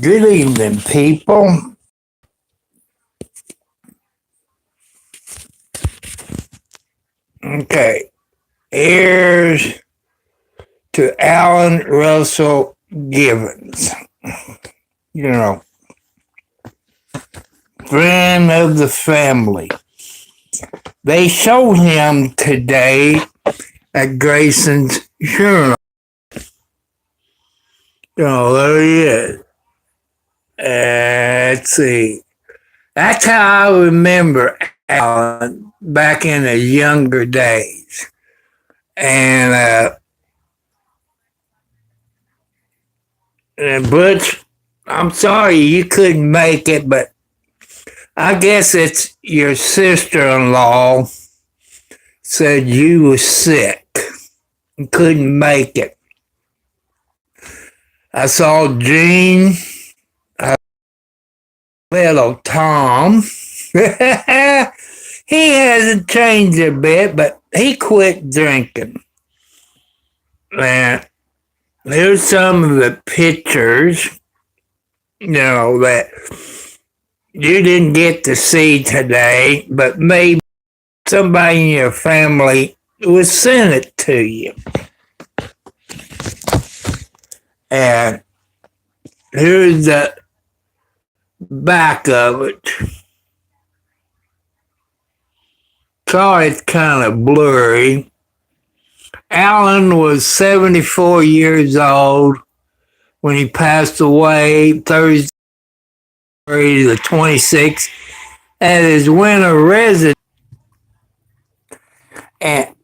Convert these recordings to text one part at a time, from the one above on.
Good evening, people. Okay, here's to Alan Russell Givans. You know, friend of the family. They showed him today at Grayson's funeral. There he is. Let's see. That's how I remember Alan back in his younger days. And Butch, I'm sorry you couldn't make it, but I guess it's your sister-in-law said you were sick and couldn't make it. I saw Gene, little Tom. He hasn't changed a bit, but he quit drinking. And here's some of the pictures, that you didn't get to see today, but maybe somebody in your family would send it to you. And here's the back of it. Sorry, it's kind of blurry. Alan was 74 years old when he passed away Thursday, the 26th, at his winter residence. And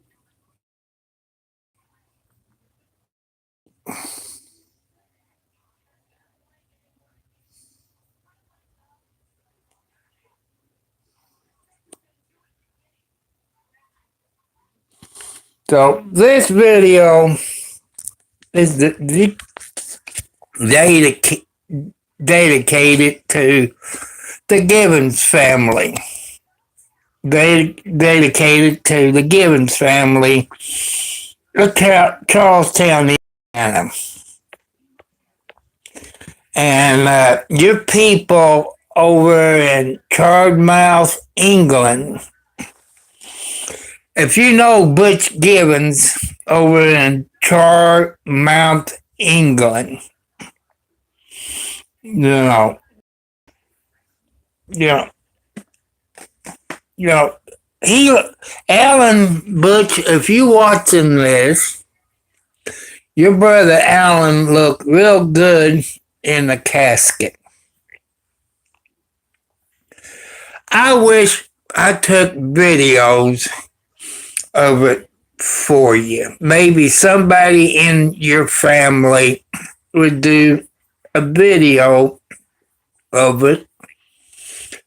so this video is dedicated to the Givans family. Dedicated to the Givans family of Charlestown, Indiana. And your people over in Charmouth, England, if you know Butch Givans over in Charmouth, England, Alan Butch, if you watching this, your brother Alan looked real good in the casket. I wish I took videos of it for you. Maybe somebody in your family would do a video of it.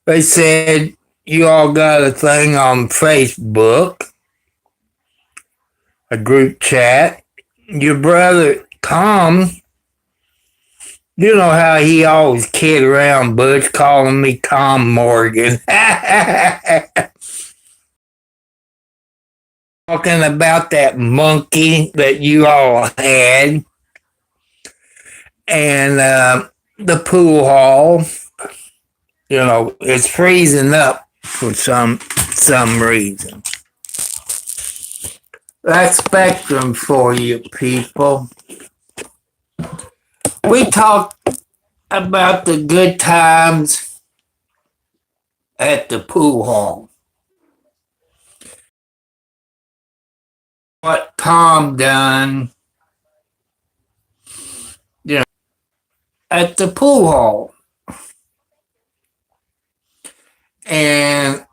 They said you all got a thing on Facebook, a group chat. Your brother Tom, you know how he always kid around Butch, calling me Tom Morgan. Talking about that monkey that you all had. And the pool hall, it's freezing up for some reason. That's Spectrum for you people. We talked about the good times at the pool hall. What Tom done, at the pool hall. And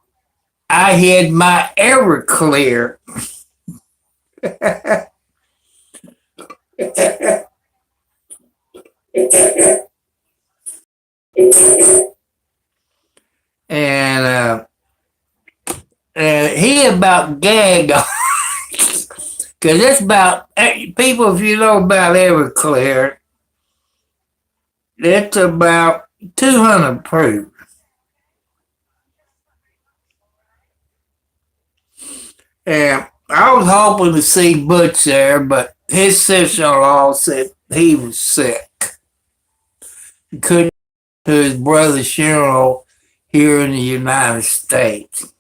I had my Everclear. And he about gagged on. Because it's about, people, if you know about Everclear, it's about 200 proof. And I was hoping to see Butch there, but his sister-in-law said he was sick. couldn't go to his brother's funeral here in the United States.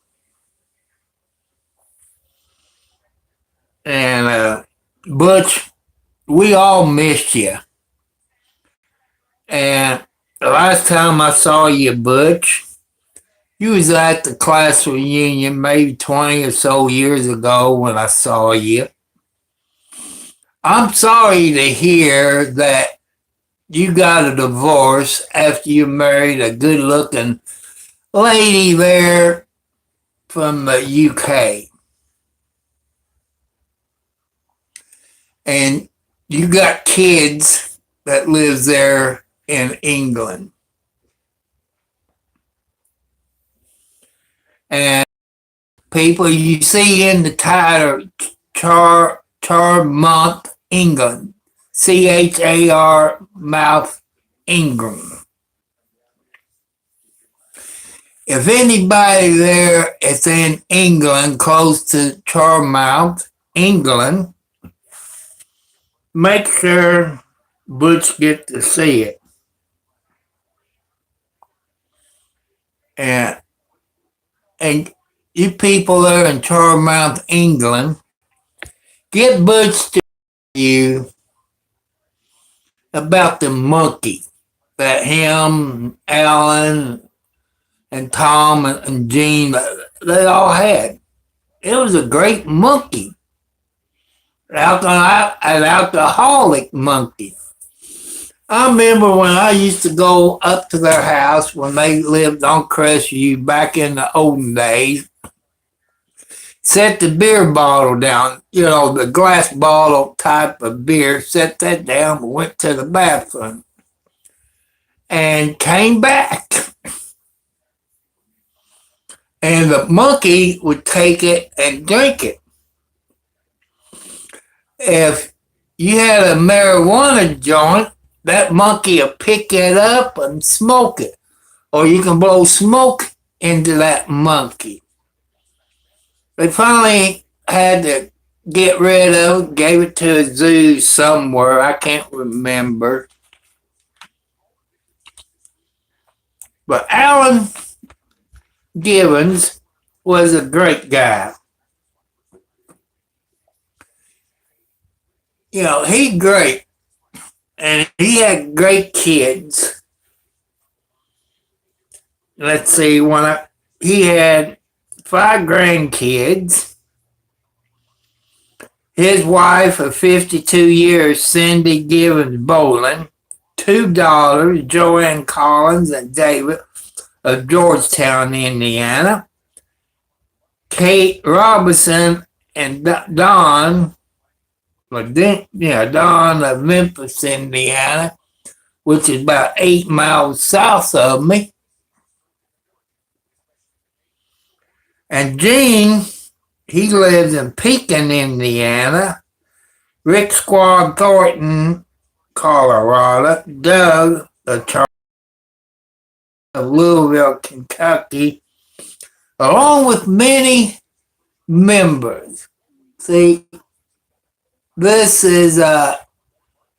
And Butch, we all missed you. And the last time I saw you, Butch, you was at the class reunion maybe 20 or so years ago when I saw you. I'm sorry to hear that you got a divorce after you married a good looking lady there from the UK. And you got kids that lives there in England. And people you see in the title Charmouth, England. Char mouth England. If anybody there is in England, close to Charmouth, England, make sure Butch get to see it. And you people there in Charmouth, England, get Butch to you about the monkey that him, Alan, and Tom and Gene, they all had. It was a great monkey. An alcoholic monkey. I remember when I used to go up to their house when they lived on Crestview back in the olden days, set the beer bottle down, the glass bottle type of beer, set that down and went to the bathroom and came back. And the monkey would take it and drink it. If you had a marijuana joint, that monkey will pick it up and smoke it. Or you can blow smoke into that monkey. They finally had to get rid of it, gave it to a zoo somewhere. I can't remember. But Alan Givans was a great guy. He's great. And he had great kids. Let's see, he had 5 grandkids. His wife of 52 years, Cindy Givans Boland, 2 daughters, Joanne Collins and David of Georgetown, Indiana, Kate Robinson and Don of Memphis, Indiana, which is about 8 miles south of me. And Gene, he lives in Pekin, Indiana. Rick Squad Thornton, Colorado. Doug, the of Louisville, Kentucky, along with many members. See, this is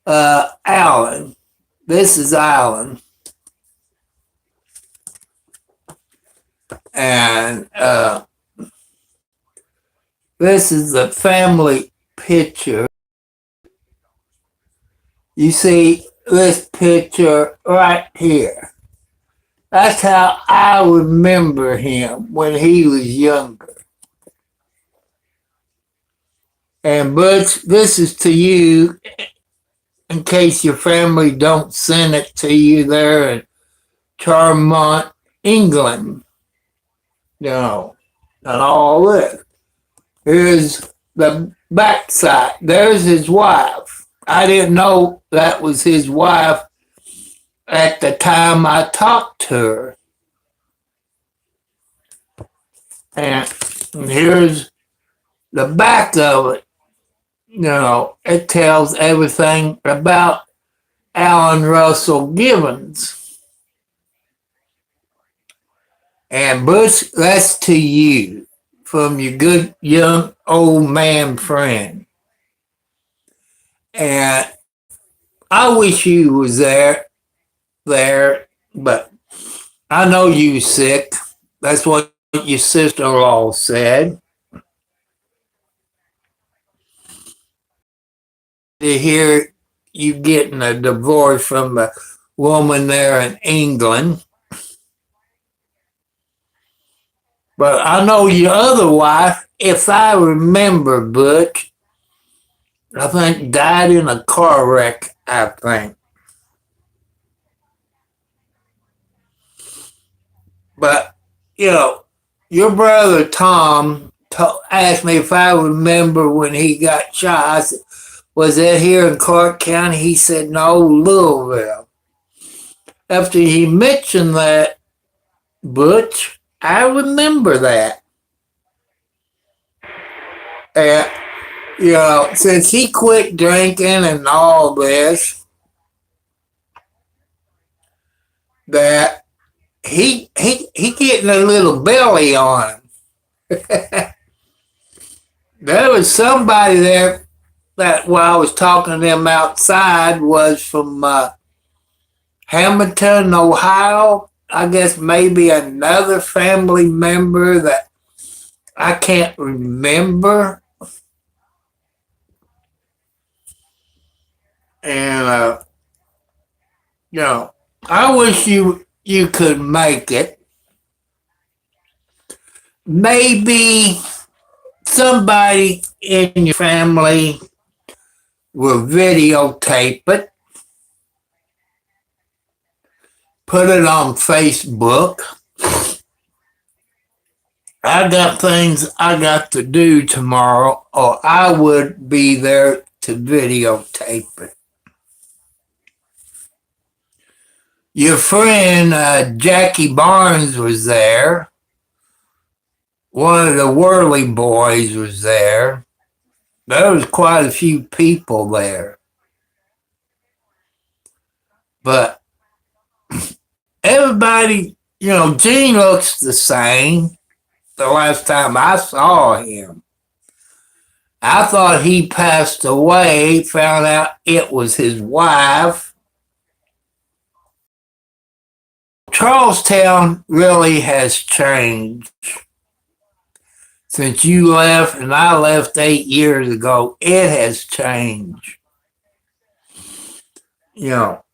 Alan. This is Alan. And this is the family picture. You see this picture right here. That's how I remember him when he was younger. And Butch, this is to you in case your family don't send it to you there in Charmouth, England. And all this. Here's the backside. There's his wife. I didn't know that was his wife at the time I talked to her. And here's the back of it. It tells everything about Alan Russell Givans. And Butch, that's to you from your good young old man friend. And I wish you was there there, but I know you sick. That's what your sister-in-law said. To hear you getting a divorce from a woman there in England. But I know your other wife, if I remember, Butch, I think died in a car wreck, I think. But, you know, your brother Tom asked me if I remember when he got shot. I said, was that here in Clark County? He said, no, Louisville. After he mentioned that, Butch, I remember that. And, you know, since he quit drinking and all this, that he getting a little belly on him. There was somebody there that while I was talking to them outside was from Hamilton, Ohio. I guess maybe another family member that I can't remember. And you know, I wish you could make it. Maybe somebody in your family will videotape it, put it on Facebook. I got things I got to do tomorrow, or I would be there to videotape it. Your friend Jackie Barnes was there. One of the Worley boys was there. There was quite a few people there. But everybody, you know, Gene looks the same the last time I saw him. I thought he passed away, found out it was his wife. Charlestown really has changed since you left and I left 8 years ago. It has changed. You know,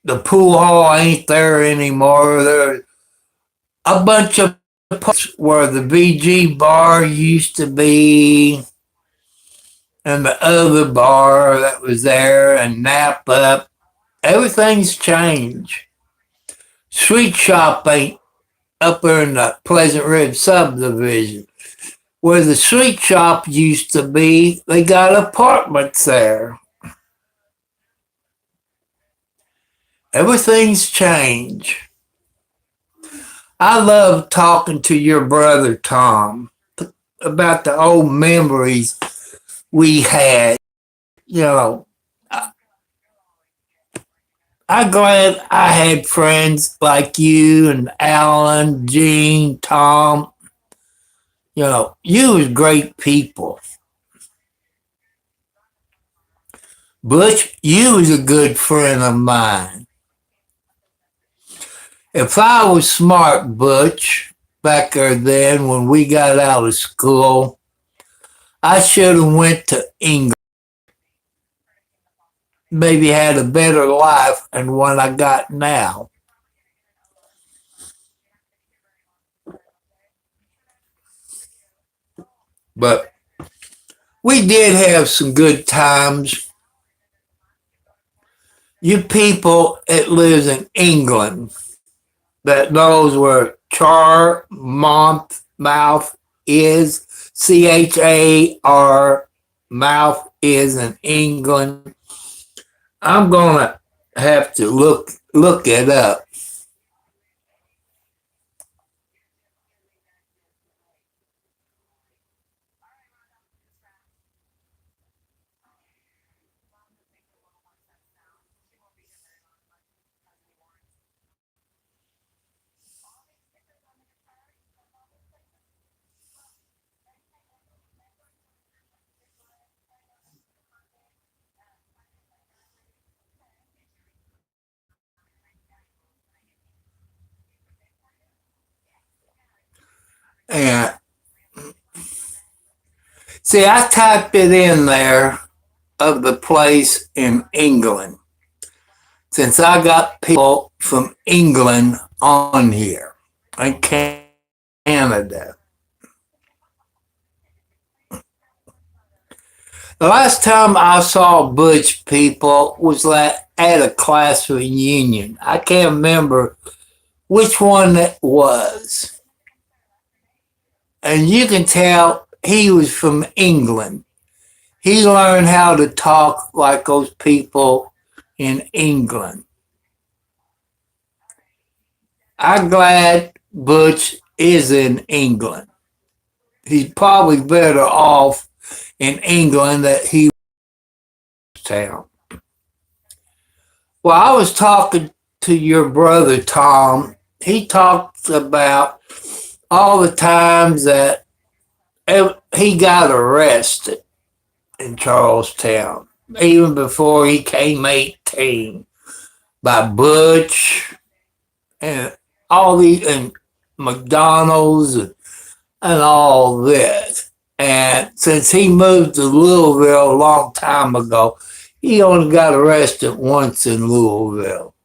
the pool hall ain't there anymore. There's a bunch of parts where the VG bar used to be and the other bar that was there and Napa. Everything's changed. Sweet shop ain't up there in the Pleasant Ridge subdivision. Where the sweet shop used to be, they got apartments there. Everything's changed. I love talking to your brother Tom about the old memories we had. You know, I'm glad I had friends like you and Alan, Gene, Tom. You know, you was great people. Butch, you was a good friend of mine. If I was smart, Butch, back there then when we got out of school, I should have went to England. Maybe had a better life than what I got now. But we did have some good times. You people that lives in England that knows where Charmouth mouth is, CHAR mouth is in England. I'm gonna have to look it up. And see, I typed it in there of the place in England since I got people from England on here and Canada. The last time I saw Butch people was at a class reunion. I can't remember which one it was. And you can tell he was from England. He learned how to talk like those people in England. I'm glad Butch is in England. He's probably better off in England that he was town. Well, I was talking to your brother Tom. He talked about all the times that he got arrested in Charlestown, even before he came 18, by Butch and all these and McDonald's and all this. And since he moved to Louisville a long time ago, he only got arrested once in Louisville.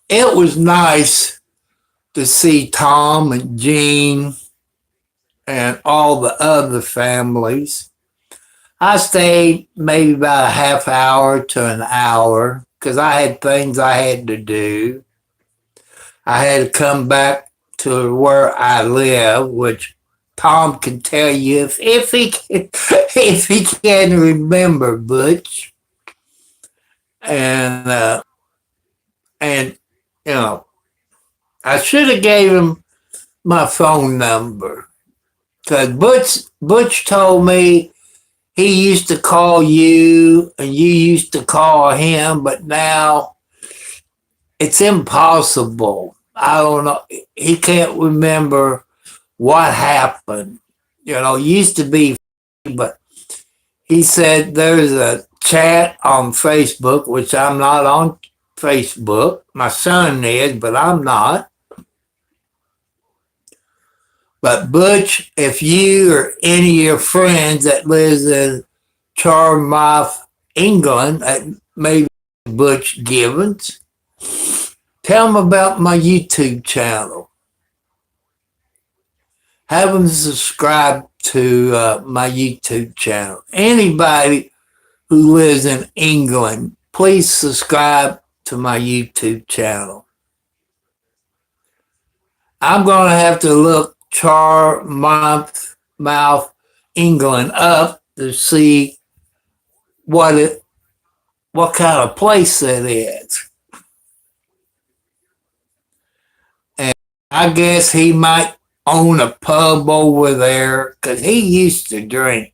It was nice to see Tom and Jean and all the other families. I stayed maybe about a half hour to an hour because I had things I had to do. I had to come back to where I live, which Tom can tell you if he can, if he can remember Butch. And you know, I should have gave him my phone number because Butch told me he used to call you and you used to call him, but now it's impossible. I don't know. He can't remember what happened. You know, it used to be, but he said there's a chat on Facebook, which I'm not on Facebook. My son is, but I'm not. But Butch, if you or any of your friends that lives in Charmouth, England, maybe Butch Givans, tell them about my YouTube channel. Have them subscribe to my YouTube channel. Anybody who lives in England, please subscribe to my YouTube channel. I'm going to have to look Charmouth, England up to see what kind of place it is. And I guess he might own a pub over there because he used to drink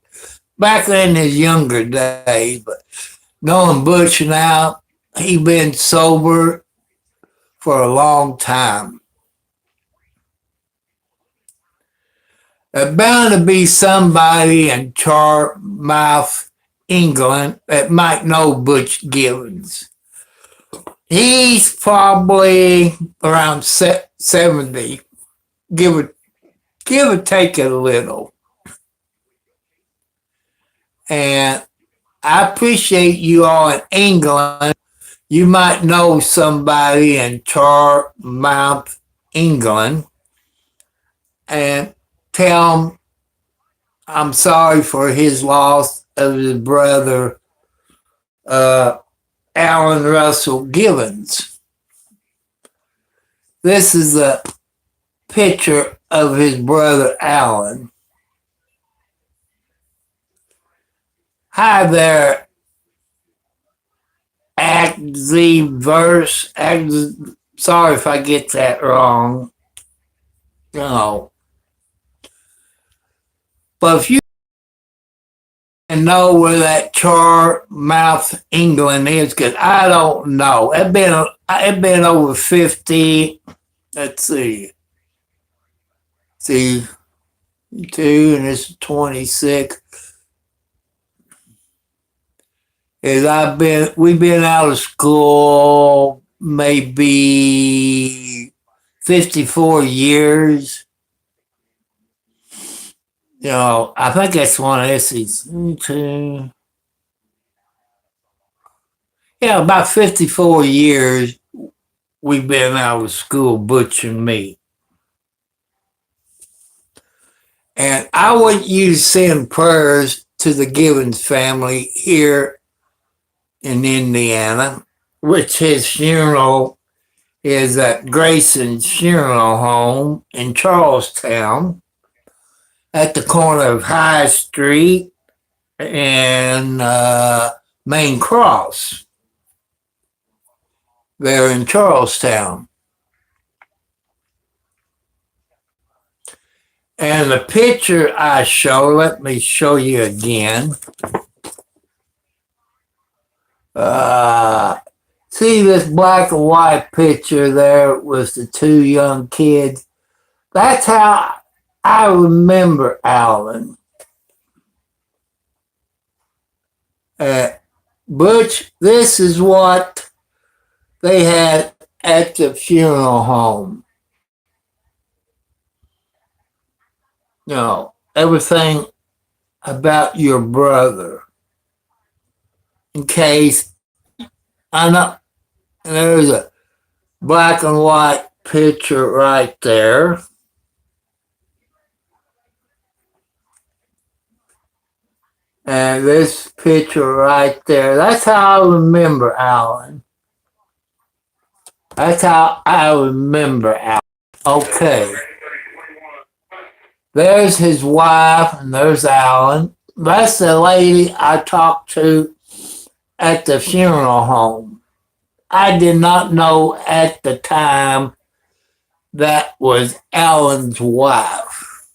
back in his younger days. But knowing Butch now, he been sober for a long time. There's bound to be somebody in Charmouth, England that might know Butch Givans. He's probably around 70, give or take it a little. And I appreciate you all in England. You might know somebody in Charmouth, England, and tell him I'm sorry for his loss of his brother, Alan Russell Givans. This is a picture of his brother, Alan. Hi there, Verse. Sorry if I get that wrong. You know. But if you know where that Charmouth, England is, because I don't know. It's been over 50. Let's see. 2 and it's 26. We've been out of school maybe 54 years. I think that's one of Esse's. Yeah, about 54 years we've been out of school, Butch and me. And I want you to send prayers to the Givans family here in Indiana, which his funeral is at Grayson's Funeral Home in Charlestown at the corner of High Street and Main Cross there in Charlestown. And the picture I show, let me show you again. See this black and white picture there with the two young kids? That's how I remember Alan. Butch, this is what they had at the funeral home. Everything about your brother. In case, I know there's a black and white picture right there. And this picture right there, that's how I remember Alan. That's how I remember Alan. Okay. There's his wife, and there's Alan. That's the lady I talked to at the funeral home. I did not know at the time that was Alan's wife.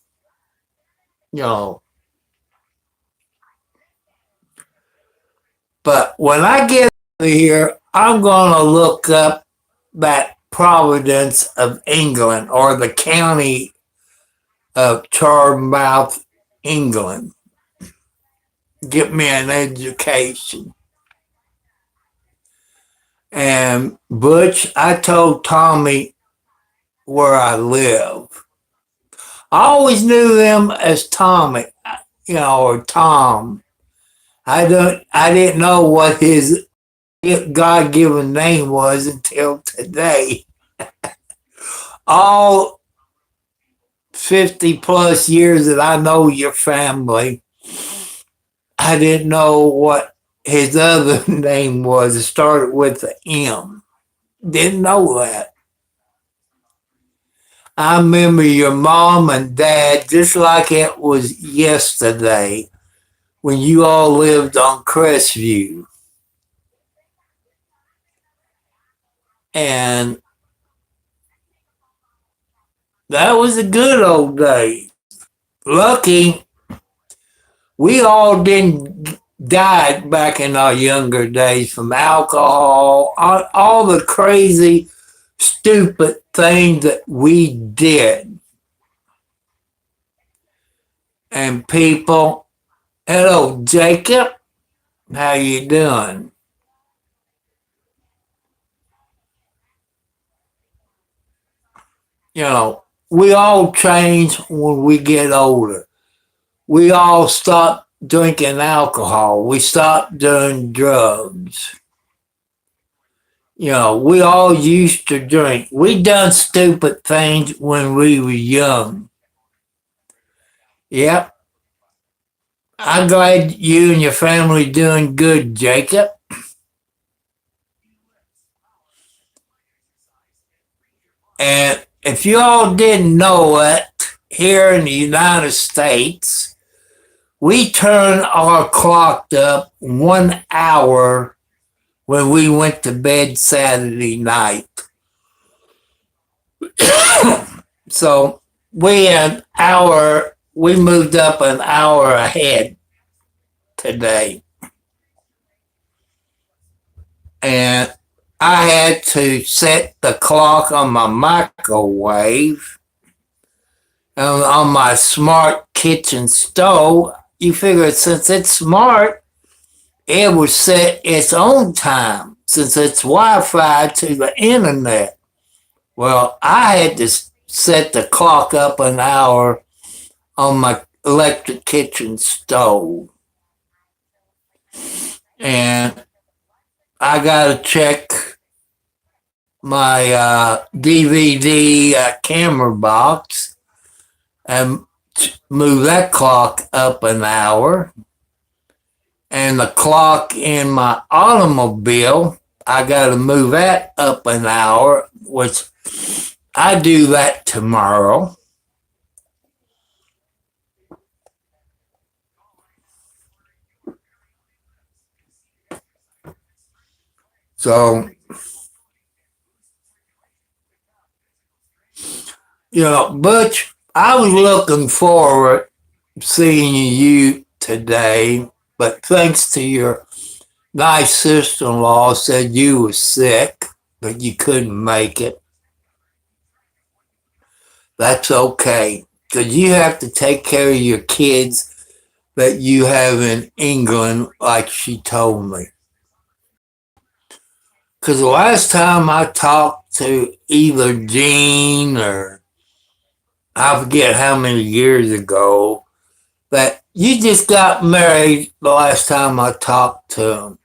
But when I get over here, I'm going to look up that Providence of England, or the county of Charmouth, England. Get me an education. And Butch, I told Tommy where I live. I always knew them as Tommy, or Tom. I didn't know what his God-given name was until today. All 50 plus years that I know your family, I didn't know what his other name was. It started with an M. Didn't know that. I remember your mom and dad just like it was yesterday when you all lived on Crestview. And that was a good old day. Lucky we all didn't die back in our younger days from alcohol, all the crazy, stupid things that we did. And people, hello, Jacob, how you doing? We all change when we get older. We all stop drinking alcohol. We stop doing drugs. We all used to drink. We done stupid things when we were young. Yep. I'm glad you and your family doing good, Jacob. And if you all didn't know it, here in the United States, we turn our clock up 1 hour when we went to bed Saturday night. So we moved up an hour ahead today. And I had to set the clock on my microwave and on my smart kitchen stove. You figure since it's smart, it would set its own time since it's Wi-Fi to the internet. Well, I had to set the clock up an hour on my electric kitchen stove. And I got to check my DVD camera box and move that clock up an hour. And the clock in my automobile, I got to move that up an hour, which I do that tomorrow. So, Butch, I was looking forward to seeing you today, but thanks to your nice sister-in-law said you were sick, but you couldn't make it. That's okay, because you have to take care of your kids that you have in England, like she told me. Because the last time I talked to either Jean or I forget how many years ago, that you just got married the last time I talked to him.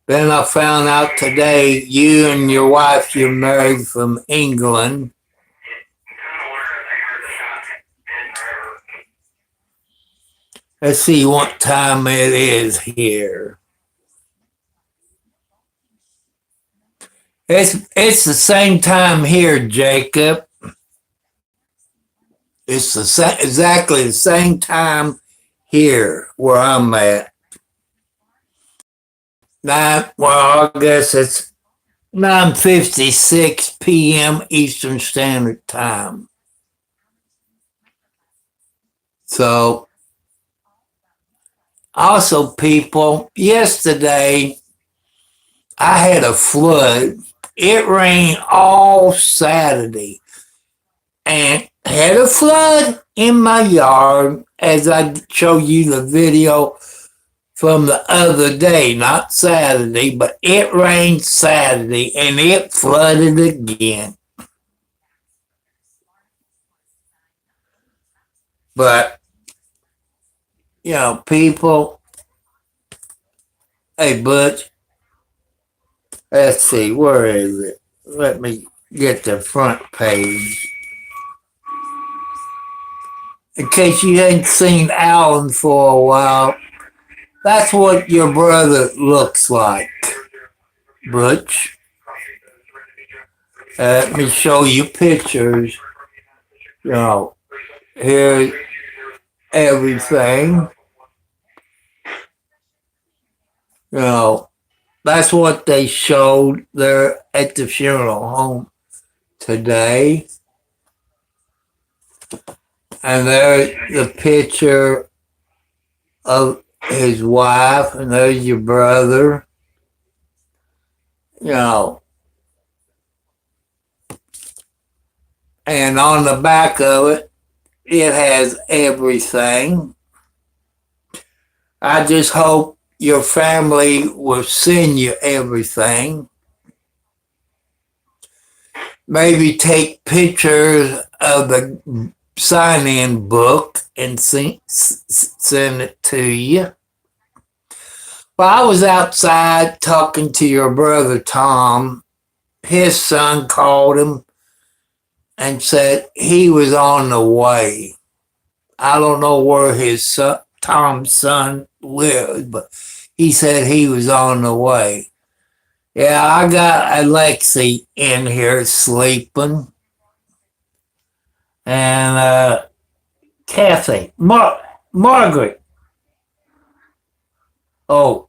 Then I found out today you and your wife, you're married from England. Let's see what time it is here. It's the same time here, Jacob. It's exactly the same time here where I'm at. Well, I guess it's 9:56 p.m. Eastern Standard Time. So, also, people, yesterday I had a flood. It rained all Saturday and had a flood in my yard, as I show you the video from the other day, not Saturday, but it rained Saturday and it flooded again. But, people, hey, Butch, let's see, where is it? Let me get the front page. In case you ain't seen Alan for a while, that's what your brother looks like, Butch. Let me show you pictures. Here's everything. That's what they showed there at the funeral home today. And there's the picture of his wife, and there's your brother. And on the back of it, it has everything. I just hope your family will send you everything. Maybe take pictures of the sign-in book and send it to you. Well, I was outside talking to your brother Tom. His son called him and said he was on the way. I don't know where his son, Tom's son, lives, but he said he was on the way. Yeah, I got Alexi in here sleeping. And Kathy, Margaret. Oh,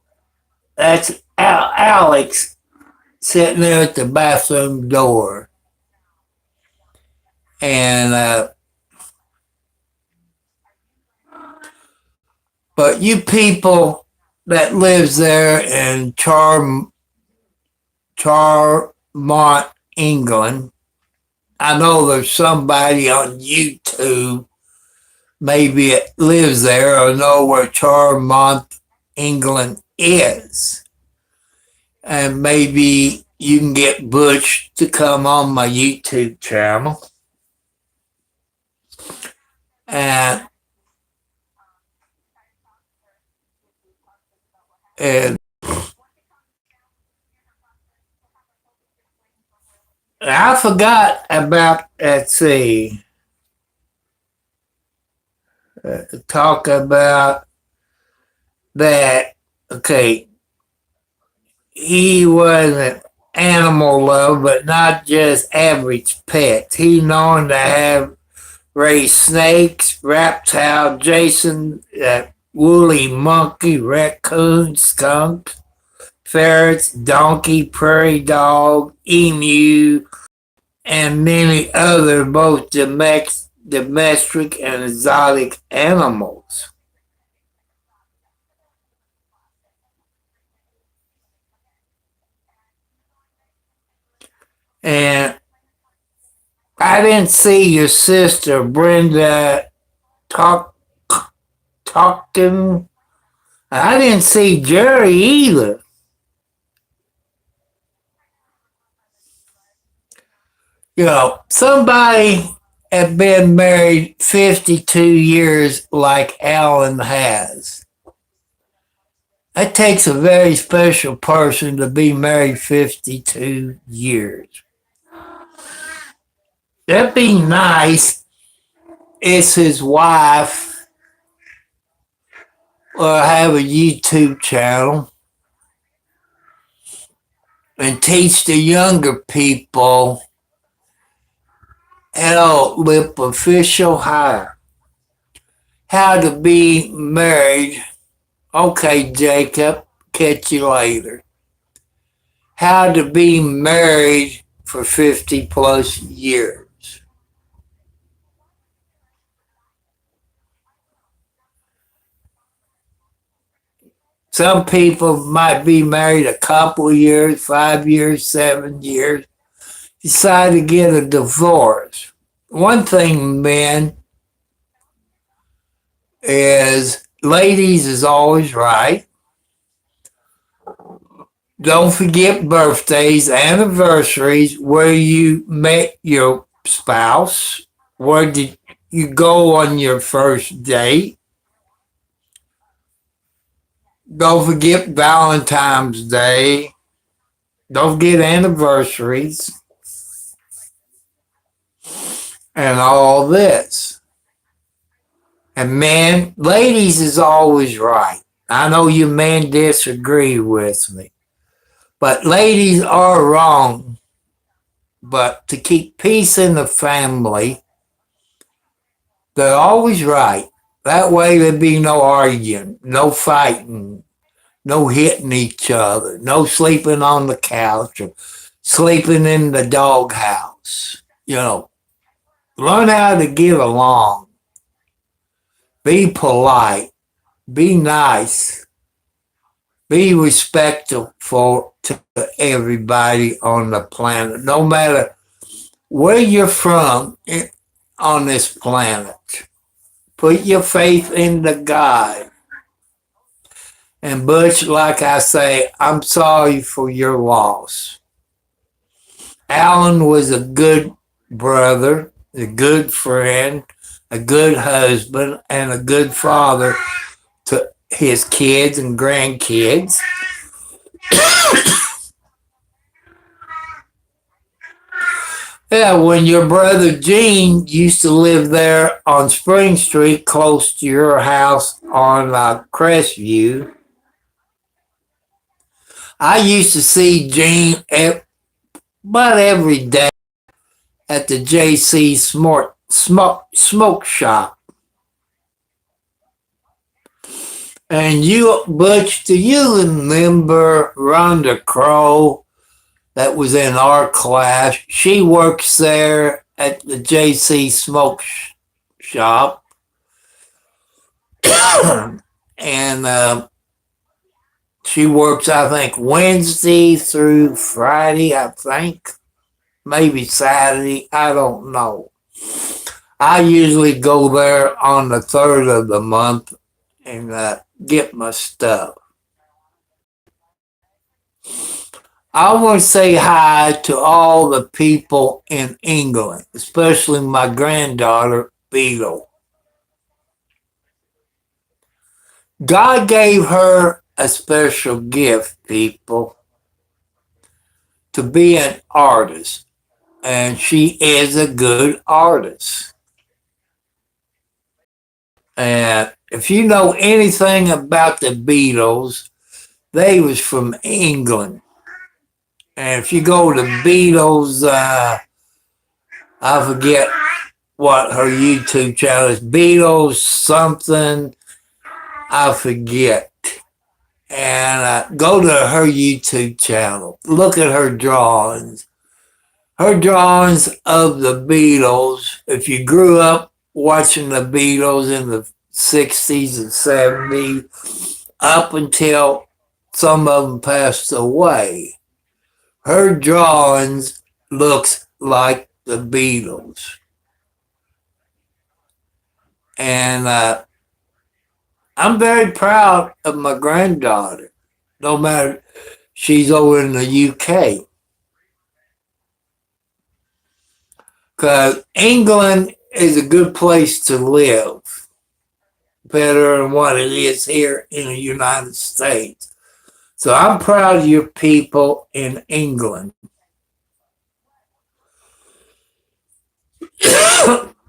that's Alex sitting there at the bathroom door. And but you people that lives there in Charmouth, England, I know there's somebody on YouTube maybe it lives there or know where Charmouth, England is. And maybe you can get Butch to come on my YouTube channel. And and I forgot about, let's see, talk about that. Okay, he was an animal lover, but not just average pets. He known to have raised snakes, reptile, Jason, woolly monkey, raccoon, skunk, ferrets, donkey, prairie dog, emu, and many other both domestic and exotic animals. And I didn't see your sister Brenda talk talking. I didn't see Jerry either. Somebody had been married 52 years like Alan has. That takes a very special person to be married 52 years. That'd be nice. It's his wife or have a YouTube channel and teach the younger people with official hire how to be married. Okay, Jacob, catch you later. How to be married for 50 plus years. Some people might be married a couple of years, 5 years, 7 years, decide to get a divorce. One thing, men, is ladies is always right. Don't forget birthdays, anniversaries, where you met your spouse, where did you go on your first date. Don't forget Valentine's Day. Don't forget anniversaries and all this. And man, ladies is always right. I know you men disagree with me, but ladies are wrong. But to keep peace in the family, they're always right. That way there'd be no arguing, no fighting, no hitting each other, no sleeping on the couch or sleeping in the doghouse. Learn how to get along. Be polite. Be nice. Be respectful to everybody on the planet, no matter where you're from on this planet. Put your faith in the God. And Butch, like I say, I'm sorry for your loss. Alan was a good brother, a good friend, a good husband, and a good father to his kids and grandkids. Yeah, when your brother Gene used to live there on Spring Street, close to your house on Crestview, I used to see Gene about every day at the JC smoke shop. And you, Butch, do you remember Rhonda Crow that was in our class? She works there at the JC smoke shop. And she works, I think, Wednesday through Friday, I think. Maybe Saturday, I don't know. I usually go there on the 3rd of the month and get my stuff. I want to say hi to all the people in England, especially my granddaughter, Beetle. God gave her a special gift, people, to be an artist, and she is a good artist. And if you know anything about the Beatles, they was from England. And if you go to Beatles, I forget what her YouTube channel is. Beatles something, I forget. And go to her YouTube channel. Look at her drawings. Her drawings of the Beatles. If you grew up watching the Beatles in the 60s and 70s, up until some of them passed away, her drawings looks like the Beatles. And I'm very proud of my granddaughter, no matter she's over in the UK. Because England is a good place to live, better than what it is here in the United States. So I'm proud of your people in England.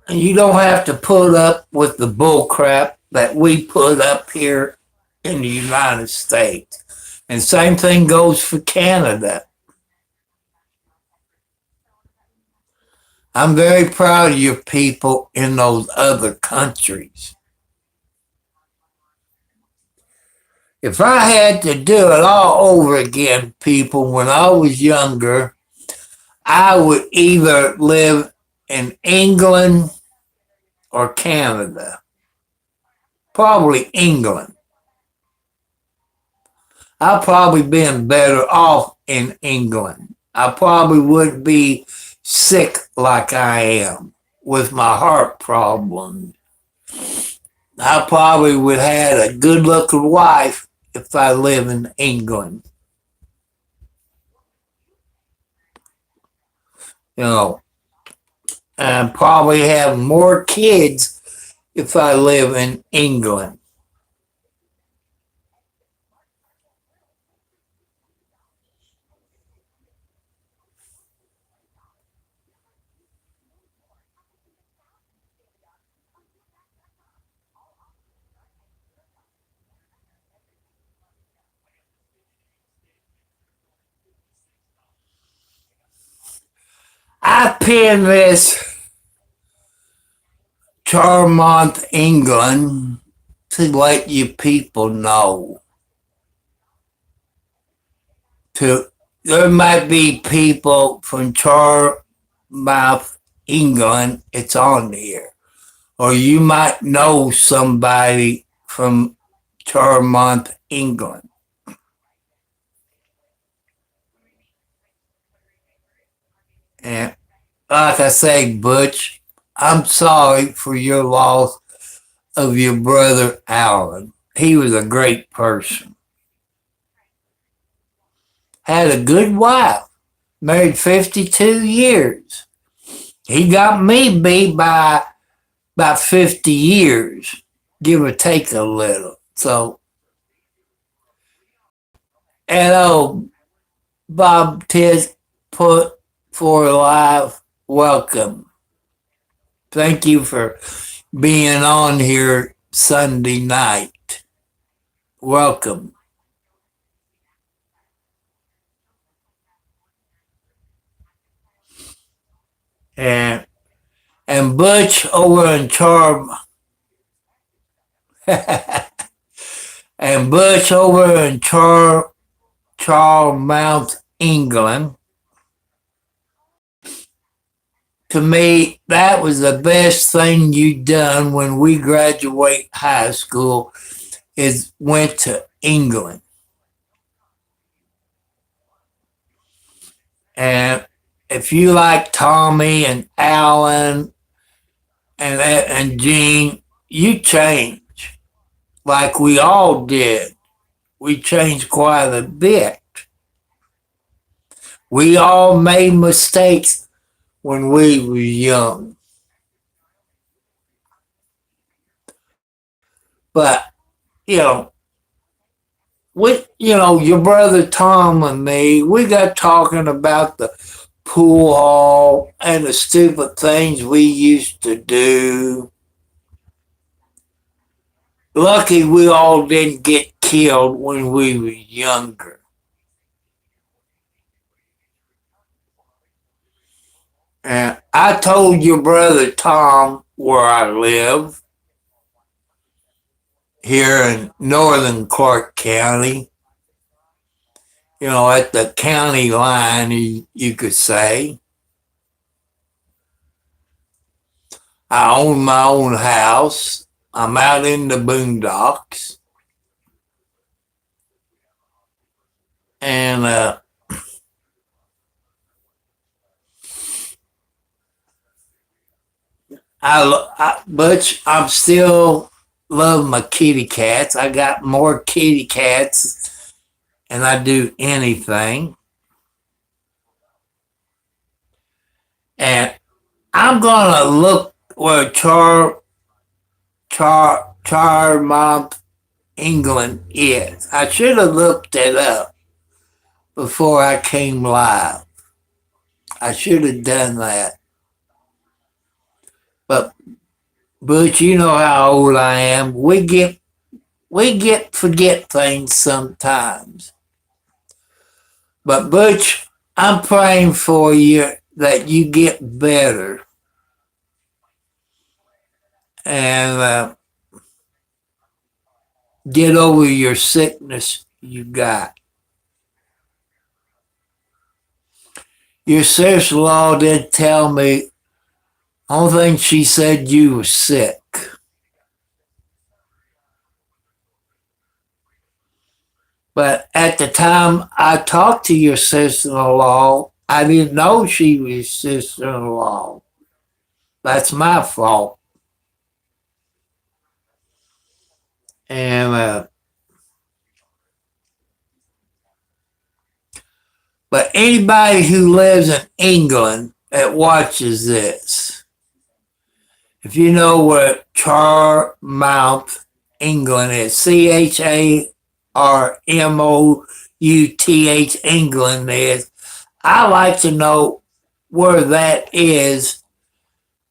And you don't have to put up with the bull crap that we put up here in the United States. And same thing goes for Canada. I'm very proud of your people in those other countries. If I had to do it all over again, people, when I was younger, I would either live in England or Canada. Probably England. I'd probably been better off in England. I probably wouldn't be sick like I am with my heart problems. I probably would have had a good looking wife if I live in England. You know, and probably have more kids if I live in England. I pinned this Charmouth, England to let you people know. There might be people from Charmouth, England, it's on here. Or you might know somebody from Charmouth, England. And like I say, Butch, I'm sorry for your loss of your brother Alan. He was a great person. Had a good wife. Married 52 years. He got me beat by about 50 years, give or take a little. So, hello, Bob Tiz put for live. Welcome. Thank you for being on here Sunday night. Welcome. And Butch over in and Butch over in Charmouth, England. To me, that was the best thing you done when we graduate high school is went to England. And if you like Tommy and Alan and Gene, you change like we all did. We changed quite a bit. We all made mistakes when we were young. But, you know, your brother Tom and me, we got talking about the pool hall and the stupid things we used to do. Lucky we all didn't get killed when we were younger. And I told your brother Tom where I live here in northern Clark County, at the county line, you could say. I own my own house. I'm out in the boondocks. And Butch, I'm still love my kitty cats. I got more kitty cats than I do anything. And I'm gonna look where Charmouth, England is. I should have looked it up before I came live. I should have done that. But Butch, you know how old I am. We forget things sometimes. But Butch, I'm praying for you that you get better and get over your sickness you got. Your sister-in-law did tell me, I don't think she said you were sick. But at the time I talked to your sister-in-law, I didn't know she was your sister-in-law. That's my fault. And but anybody who lives in England that watches this, if you know what Charmouth, England is, CHARMOUTH, England is, I like to know where that is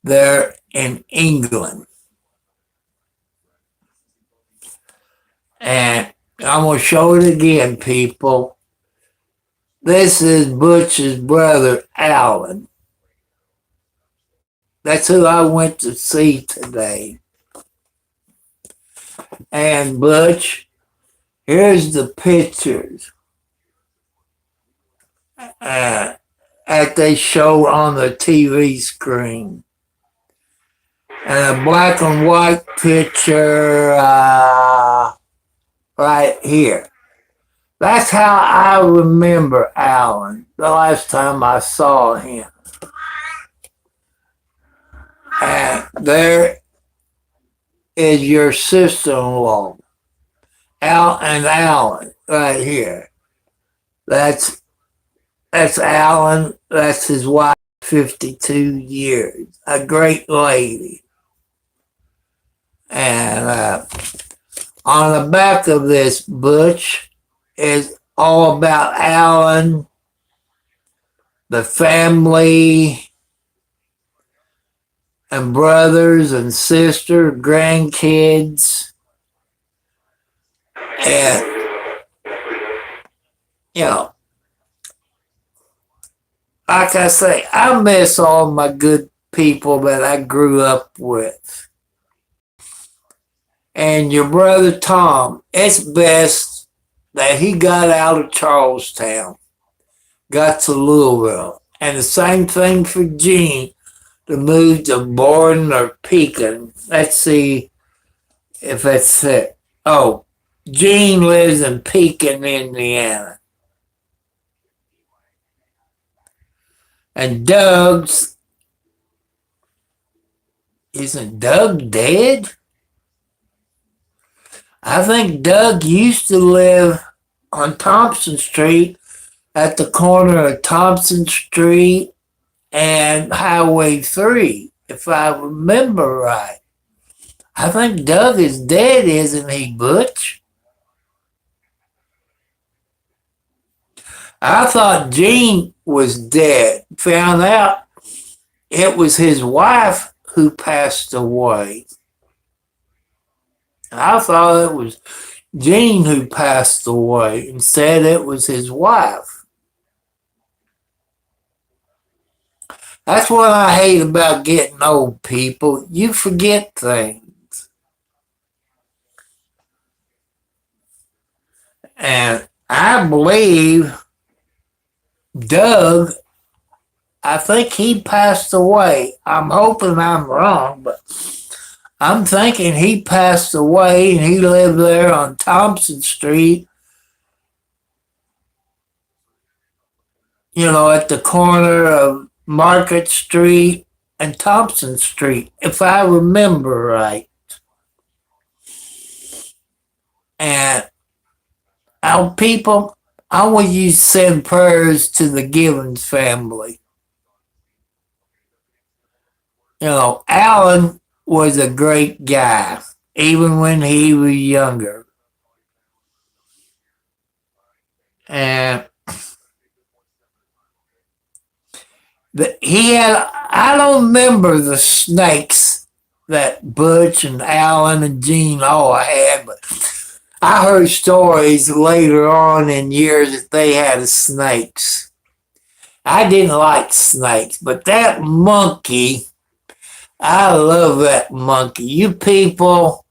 there in England. And I'm going to show it again, people. This is Butch's brother, Alan. That's who I went to see today. And Butch, here's the pictures that they show on the TV screen. And a black and white picture right here. That's how I remember Alan the last time I saw him. And there is your sister-in-law, Alan, right here. That's Alan. That's his wife, 52 years. A great lady. And on the back of this, Butch, is all about Alan, the family, and brothers and sisters, grandkids. And, like I say, I miss all my good people that I grew up with. And your brother Tom, it's best that he got out of Charlestown, got to Louisville. And the same thing for Gene, to move to Borden or Pekin. Let's see if that's it. Oh, Gene lives in Pekin, Indiana. And isn't Doug dead? I think Doug used to live on Thompson Street at the corner of Thompson Street and Highway 3, if I remember right. I think Doug is dead, isn't he, Butch? I thought Gene was dead. Found out it was his wife who passed away. I thought it was Gene who passed away. Instead, it was his wife. That's what I hate about getting old, people. You forget things. And I believe Doug, I think he passed away. I'm hoping I'm wrong, but I'm thinking he passed away and he lived there on Thompson Street, at the corner of Market Street and Thompson Street, if I remember right. And our people, I want you to send prayers to the Givans family. Alan was a great guy, even when he was younger. And I don't remember the snakes that Butch and Alan and Gene all had, but I heard stories later on in years that they had snakes. I didn't like snakes, but that monkey, I love that monkey. You people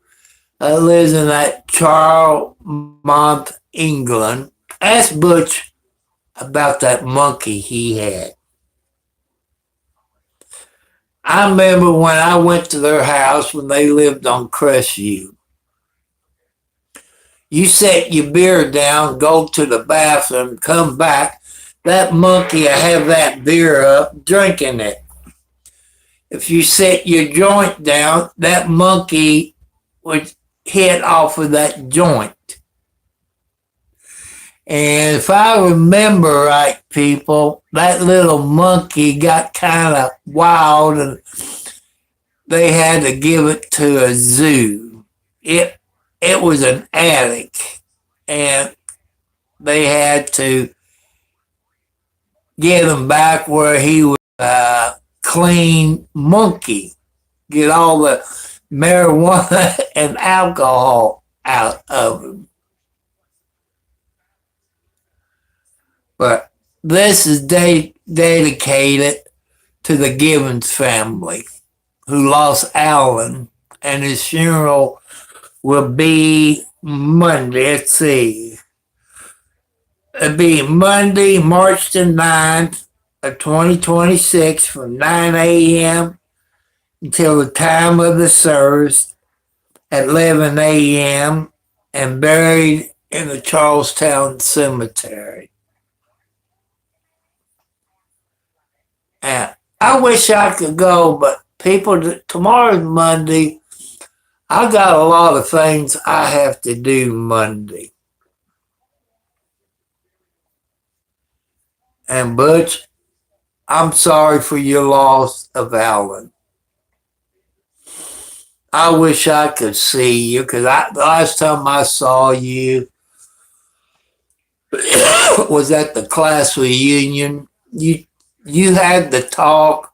that lives in that Charmouth, England, ask Butch about that monkey he had. I remember when I went to their house when they lived on Crestview. You set your beer down, go to the bathroom, come back. That monkey will have that beer up, drinking it. If you set your joint down, that monkey would hit off of that joint. And if I remember right, people, that little monkey got kind of wild and they had to give it to a zoo. It was an addict and they had to get him back where he was a clean monkey, get all the marijuana and alcohol out of him. But this is dedicated to the Givans family who lost Alan, and his funeral will be Monday. Let's see. It'll be Monday, March the 9th of 2026 from 9 a.m. until the time of the service at 11 a.m. and buried in the Charlestown Cemetery. And I wish I could go, but people, tomorrow's Monday. I got a lot of things I have to do Monday. And Butch, I'm sorry for your loss of Alan. I wish I could see you because the last time I saw you was at the class reunion. You had the talk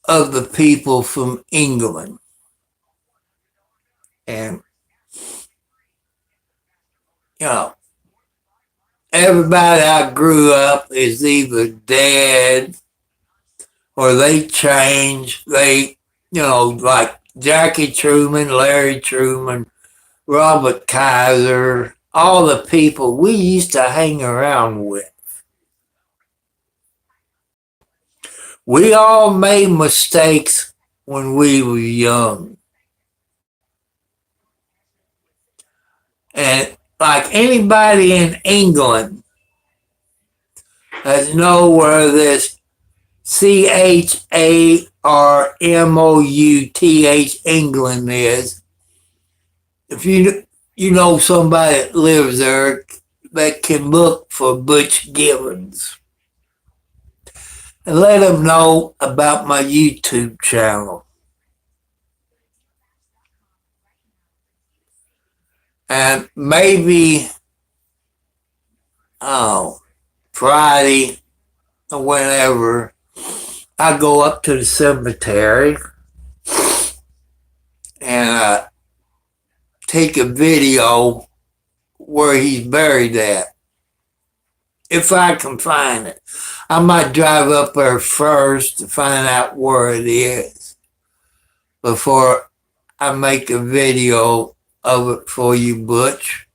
of the people from England. And, everybody I grew up is either dead or they changed. They, like Jackie Truman, Larry Truman, Robert Kaiser, all the people we used to hang around with. We all made mistakes when we were young. And like anybody in England that know where this CHARMOUTH England is, if you know somebody that lives there, that can look for Butch Givans. And let them know about my YouTube channel. And maybe, Friday or whenever, I go up to the cemetery and take a video where he's buried at. If I can find it. I might drive up there first to find out where it is before I make a video of it for you, Butch.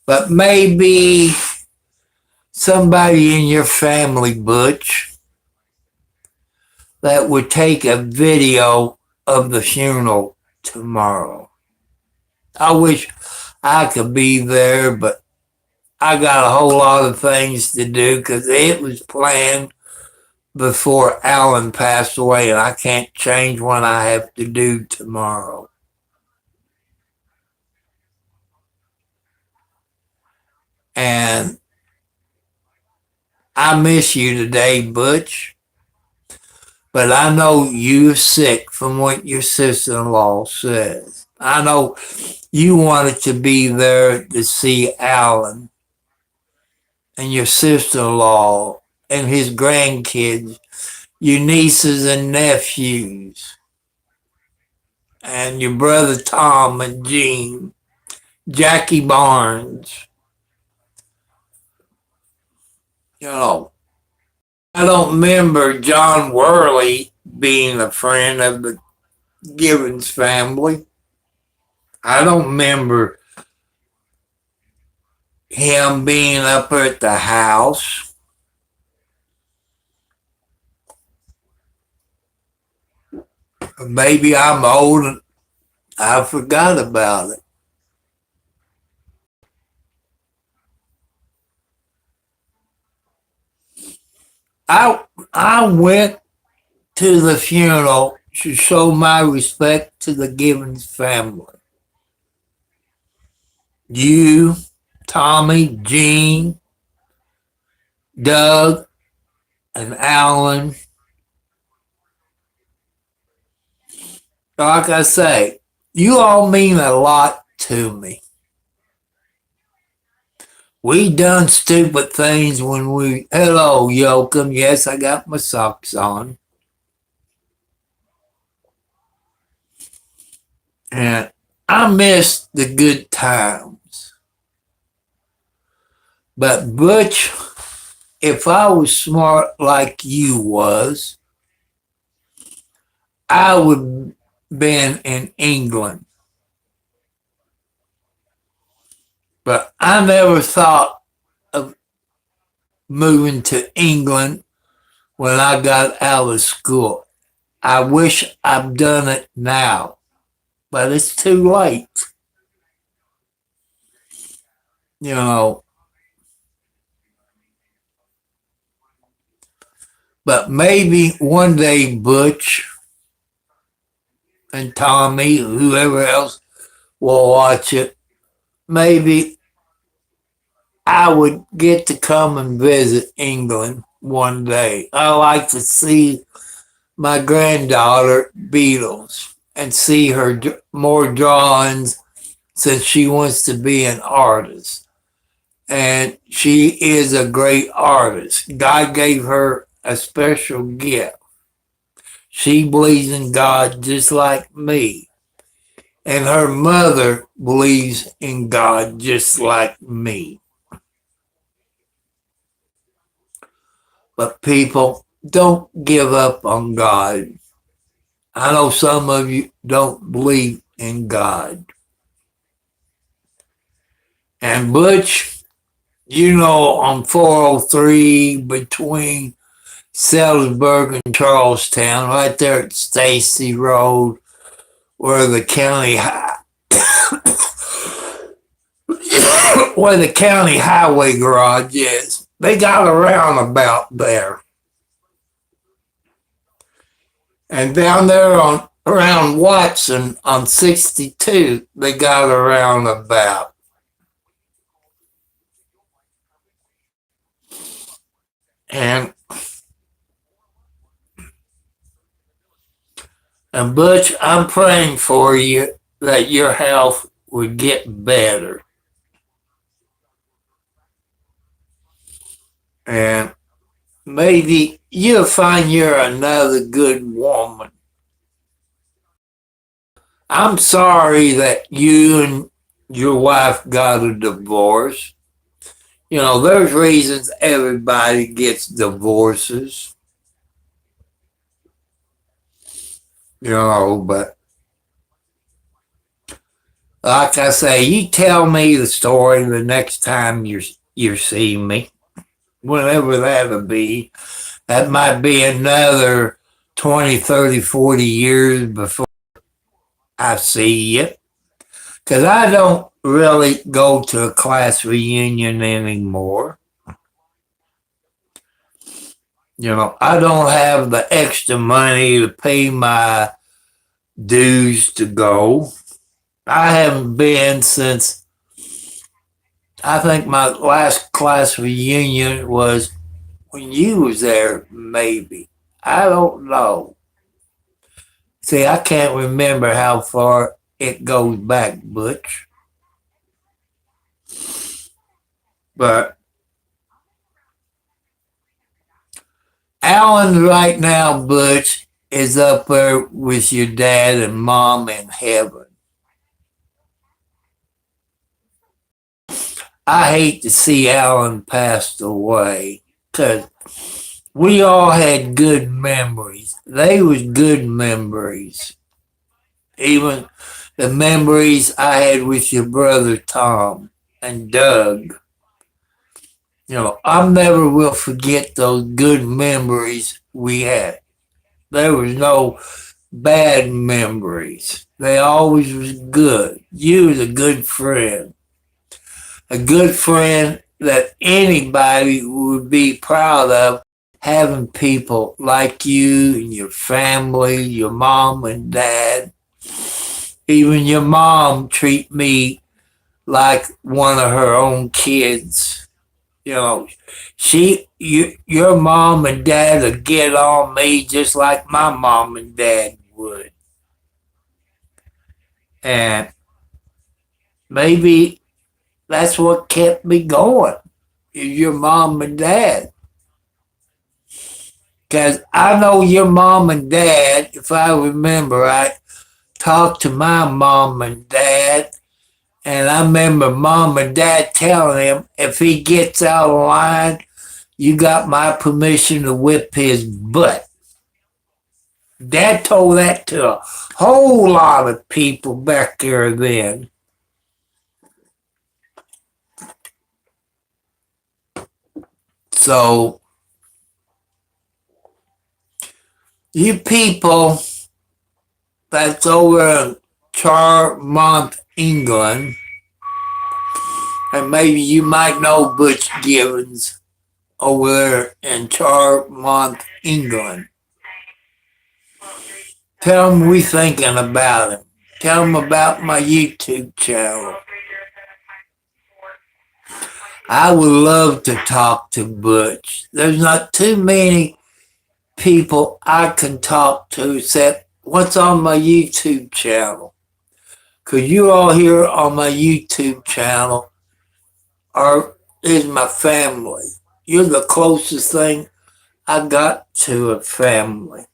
But maybe somebody in your family, Butch, that would take a video of the funeral tomorrow. I wish I could be there, but I got a whole lot of things to do because it was planned before Alan passed away, and I can't change what I have to do tomorrow. And I miss you today, Butch, but I know you're sick from what your sister-in-law says. I know you wanted to be there to see Alan and your sister-in-law and his grandkids, your nieces and nephews, and your brother Tom and Jean, Jackie Barnes. You know, I don't remember John Worley being a friend of the Givans family. I don't remember him being up at the house. Maybe I'm old and I forgot about it. I went to the funeral to show my respect to the Givens family. You, Tommy, Gene, Doug, and Alan. Like I say, you all mean a lot to me. We done stupid things when hello, Yoakum. Yes, I got my socks on. And I miss the good times. But Butch, if I was smart like you was, I would been in England. But I never thought of moving to England when I got out of school. I wish I'd done it now, but it's too late. You know, but maybe one day Butch and Tommy, whoever else will watch it, maybe I would get to come and visit England one day. I like to see my granddaughter Beatles and see her more drawings since she wants to be an artist. And she is a great artist. God gave her a special gift. She believes in God just like me. And her mother believes in God just like me. But people, don't give up on God. I know some of you don't believe in God. And Butch, you know, on 403 between Salisbury and Charlestown, right there at Stacy Road, where the county where the county highway garage is. They got a roundabout there. And down there on around Watson on 62, they got a roundabout. And and Butch, I'm praying for you that your health would get better. And maybe you'll find you're another good woman. I'm sorry that you and your wife got a divorce. You know, there's reasons everybody gets divorces, but like I say, you tell me the story the next time you see me, whenever that'll be. That might be another 20, 30, 40 years before I see you. Because I don't really go to a class reunion anymore. I don't have the extra money to pay my dues to go. I haven't been since I think my last class reunion was when you was there, maybe. I don't know. See, I can't remember how far it goes back, Butch. But Alan right now, Butch, is up there with your dad and mom in heaven. I hate to see Alan passed away because we all had good memories. They was good memories. Even the memories I had with your brother Tom and Doug. I never will forget those good memories we had. There was no bad memories. They always was good. You was a good friend. A good friend that anybody would be proud of, having people like you and your family, your mom and dad. Even your mom treat me like one of her own kids. Your mom and dad would get on me just like my mom and dad would. And maybe that's what kept me going, your mom and dad. Because I know your mom and dad, if I remember right, talked to my mom and dad. And I remember mom and dad telling him, if he gets out of line, you got my permission to whip his butt. Dad told that to a whole lot of people back there then. So, you people that's over in Charmouth, England, and maybe you might know Butch Givans over there in Charmouth, England. Tell him we thinking about him. Tell him about my YouTube channel. I would love to talk to Butch. There's not too many people I can talk to except what's on my YouTube channel. Because you all here on my YouTube channel is my family. You're the closest thing I got to a family.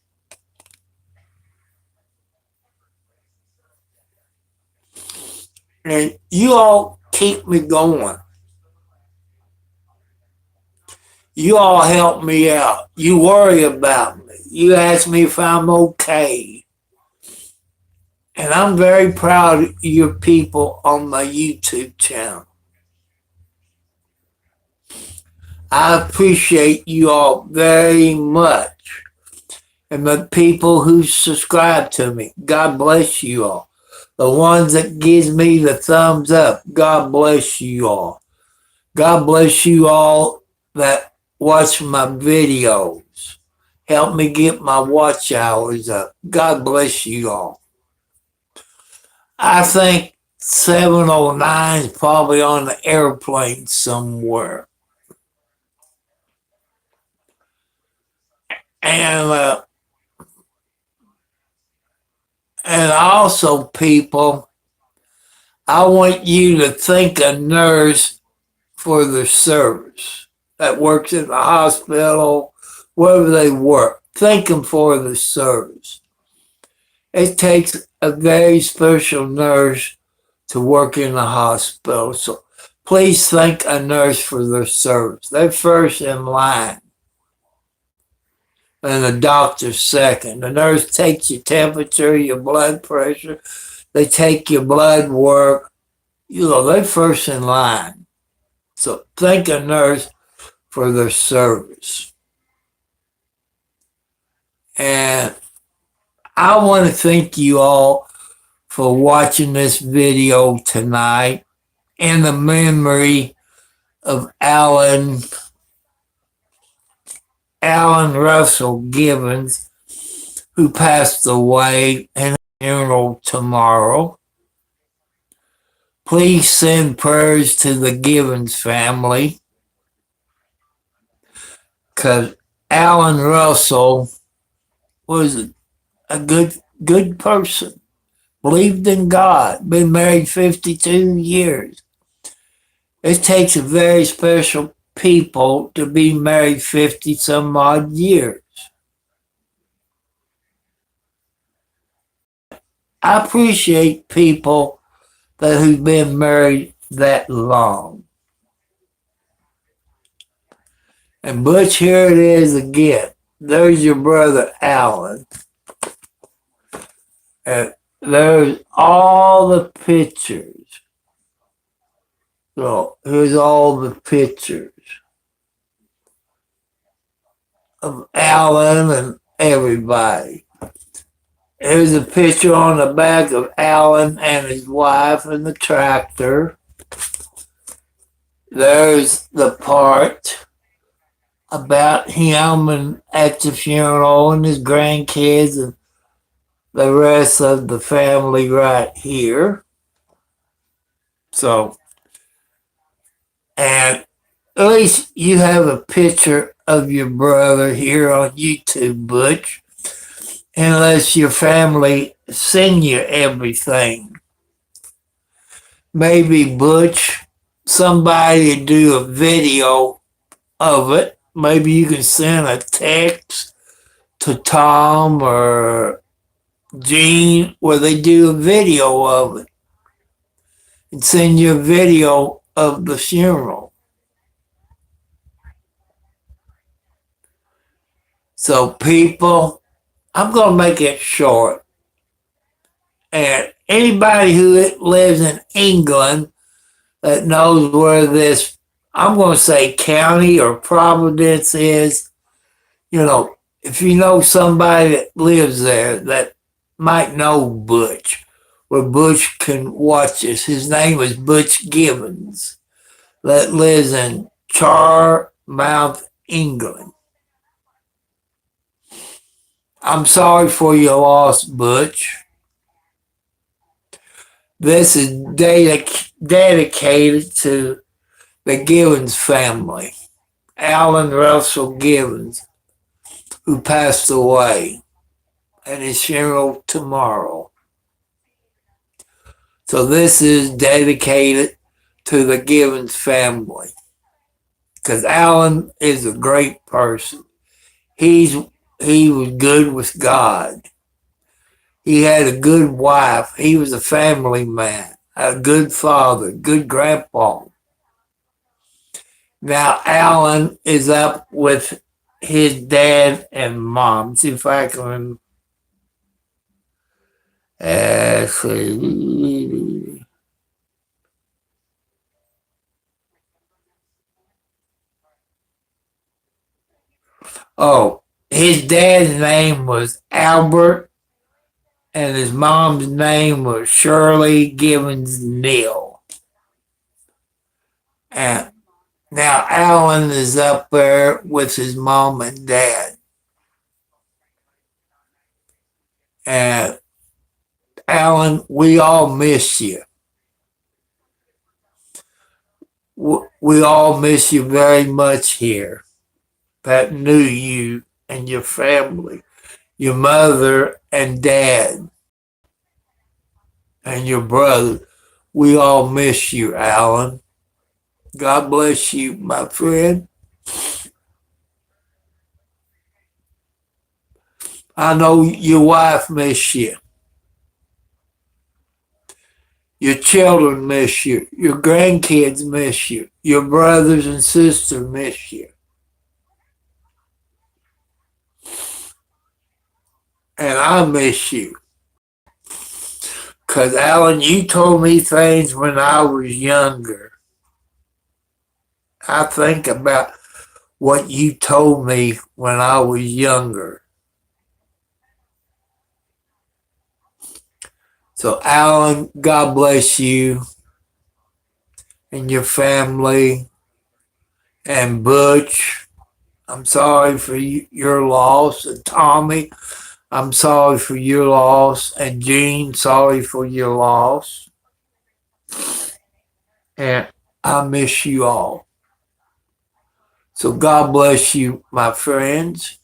And you all keep me going. You all help me out. You worry about me. You ask me if I'm okay. And I'm very proud of your people on my YouTube channel. I appreciate you all very much. And the people who subscribe to me, God bless you all. The ones that gives me the thumbs up, God bless you all. God bless you all that watch my videos. Help me get my watch hours up. God bless you all. I think 709 is probably on the airplane somewhere. And also, people, I want you to thank a nurse for their service that works in the hospital, wherever they work. Thank them for their service. It takes a very special nurse to work in the hospital. So please thank a nurse for their service. They're first in line. And the doctor second. The nurse takes your temperature, your blood pressure. They take your blood work. They're first in line. So thank a nurse for their service. And I want to thank you all for watching this video tonight in the memory of Alan Russell Givans, who passed away, and his funeral tomorrow. Please send prayers to the Givans family, because Alan Russell was a good person. Believed in God. Been married 52 years. It takes a very special people to be married 50 some odd years. I appreciate people who've been married that long. And Butch, here it is again. There's your brother Alan. And there's all the pictures. So here's all the pictures of Alan and everybody. Here's a picture on the back of Alan and his wife and the tractor. There's the part about him and at the funeral and his grandkids and the rest of the family right here. So, and at least you have a picture of your brother here on YouTube, Butch, unless your family send you everything. Maybe, Butch, somebody do a video of it. Maybe you can send a text to Tom or Gene where they do a video of it and send you a video of the funeral. So people, I'm going to make it short. And anybody who lives in England that knows where this, I'm going to say county or Providence is, if you know somebody that lives there that might know Butch, where Butch can watch this. His name is Butch Givans, that lives in Charmouth, England. I'm sorry for your loss, Butch. This is dedicated to the Givans family. Alan Russell Givans, who passed away, and his funeral tomorrow. So this is dedicated to the Givans family, because Alan is a great person. He was good with God. He had a good wife. He was a family man, a good father, good grandpa. Now Alan is up with his dad and mom. See if I can. Oh, his dad's name was Albert, and his mom's name was Shirley Givans Neal. And now Alan is up there with his mom and dad. And Alan, we all miss you. We all miss you very much here that knew you and your family, your mother and dad, and your brother. We all miss you, Alan. God bless you, my friend. I know your wife miss you. Your children miss you. Your grandkids miss you. Your brothers and sisters miss you. And I miss you. Because, Alan, you told me things when I was younger. I think about what you told me when I was younger. So, Alan, God bless you and your family. And Butch, I'm sorry for your loss. And Tommy, I'm sorry for your loss. And Jean, sorry for your loss. And I miss you all. So God bless you, my friends.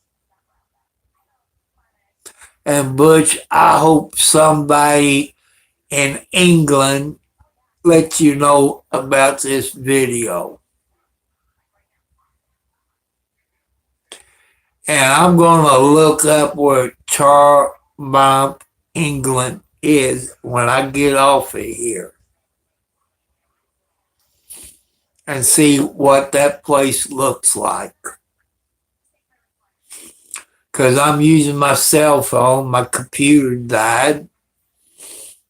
And Butch, I hope somebody in England lets you know about this video. And I'm going to look up where Charmouth, England is when I get off of here and see what that place looks like. Because I'm using my cell phone. My computer died.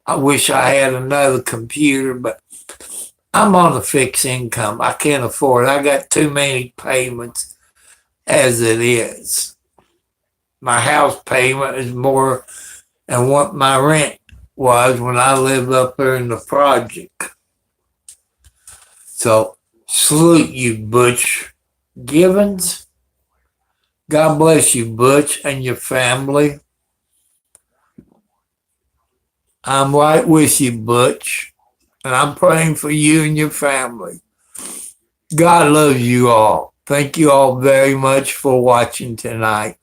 I wish I had another computer, but I'm on a fixed income. I can't afford it. I got too many payments as it is. My house payment is more than what my rent was when I lived up there in the project. So, salute you, Butch. Givans. God bless you, Butch, and your family. I'm right with you, Butch, and I'm praying for you and your family. God loves you all. Thank you all very much for watching tonight.